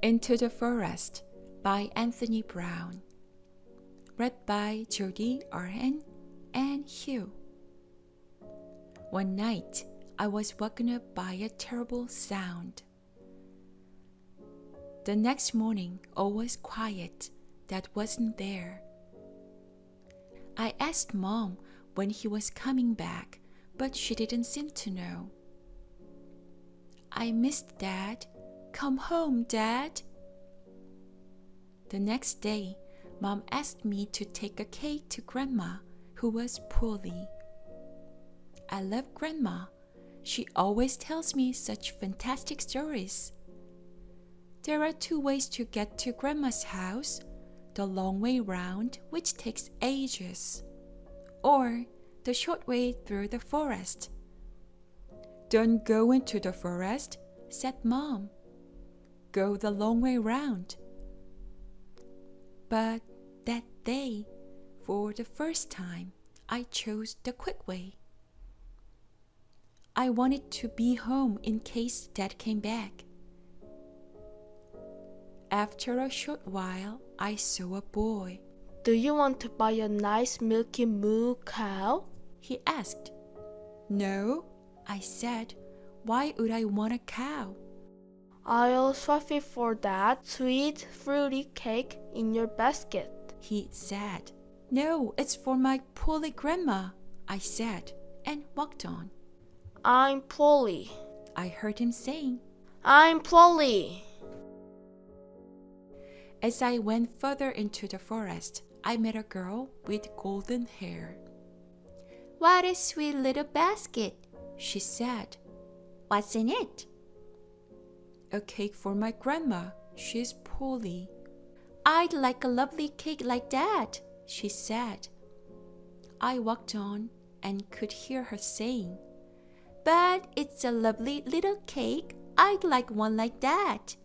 Into the Forest by Anthony Browne. Read by Jody R.N. and Hugh. One night, I was woken up by a terrible sound. The next morning, all was quiet. That wasn't there. I asked Mom when he was coming back, but she didn't seem to know. I missed Dad. Come home, Dad. The next day, Mom asked me to take a cake to Grandma, who was poorly. I love Grandma. She always tells me such fantastic stories. There are 2 ways to get to Grandma's house. The long way round, which takes ages, or the short way through the forest. Don't go into the forest, said Mom. Go the long way round. But that day, for the first time, I chose the quick way. I wanted to be home in case Dad came back. After a short while, I saw a boy. Do you want to buy a nice milky moo cow? He asked. No, I said. Why would I want a cow? I'll swap it for that sweet, fruity cake in your basket, he said. No, it's for my poorly grandma, I said, and walked on. I'm Polly, I heard him saying. I'm Polly. As I went further into the forest, I met a girl with golden hair. What a sweet little basket, she said. What's in it? A cake for my grandma. She's poorly. I'd like a lovely cake like that, she said. I walked on and could hear her saying, But it's a lovely little cake. I'd like one like that.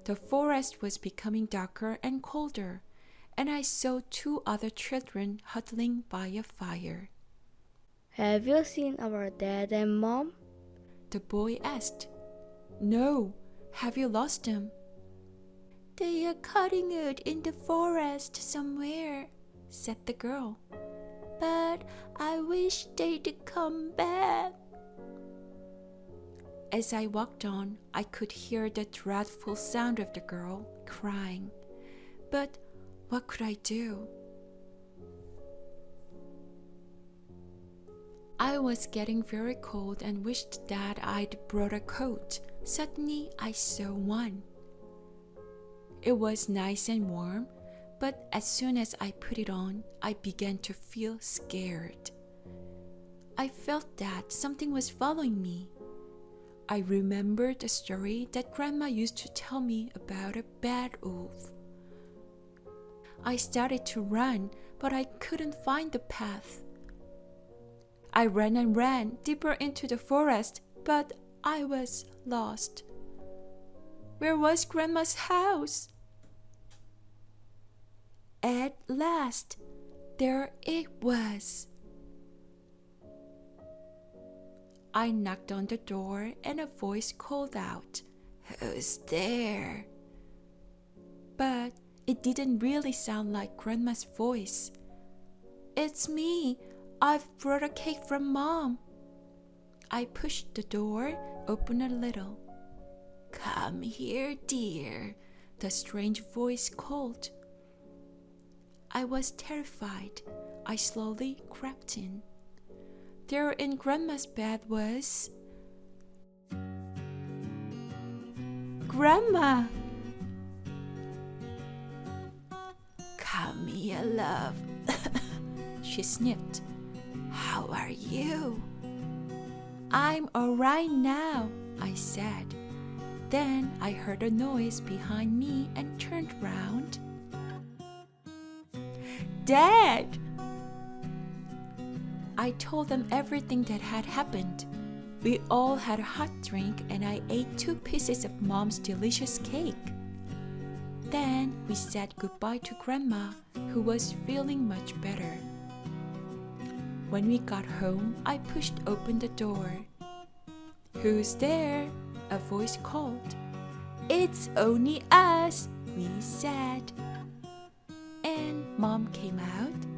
The forest was becoming darker and colder, and I saw 2 other children huddling by a fire. Have you seen our dad and mom? The boy asked. No, have you lost them? They are cutting wood in the forest somewhere, said the girl. But I wish they'd come back. As I walked on, I could hear the dreadful sound of the girl crying. But what could I do? I was getting very cold and wished that I'd brought a coat. Suddenly, I saw one. It was nice and warm, but as soon as I put it on, I began to feel scared. I felt that something was following me. I remembered a story that Grandma used to tell me about a bad wolf. I started to run, but I couldn't find the path. I ran and ran deeper into the forest, but I was lost. Where was Grandma's house? At last, there it was. I knocked on the door and a voice called out, Who's there? But it didn't really sound like Grandma's voice. It's me. I've brought a cake from Mom. I pushed the door open a little. Come here, dear, the strange voice called. I was terrified. I slowly crept in. There in Grandma's bed was Grandma. Come here, love, she sniffed. How are you? I'm all right now, I said. Then I heard a noise behind me and turned round. Dad! I told them everything that had happened. We all had a hot drink and I ate 2 pieces of Mom's delicious cake. Then we said goodbye to Grandma, who was feeling much better. When we got home, I pushed open the door. Who's there? A voice called. It's only us, we said. And Mom came out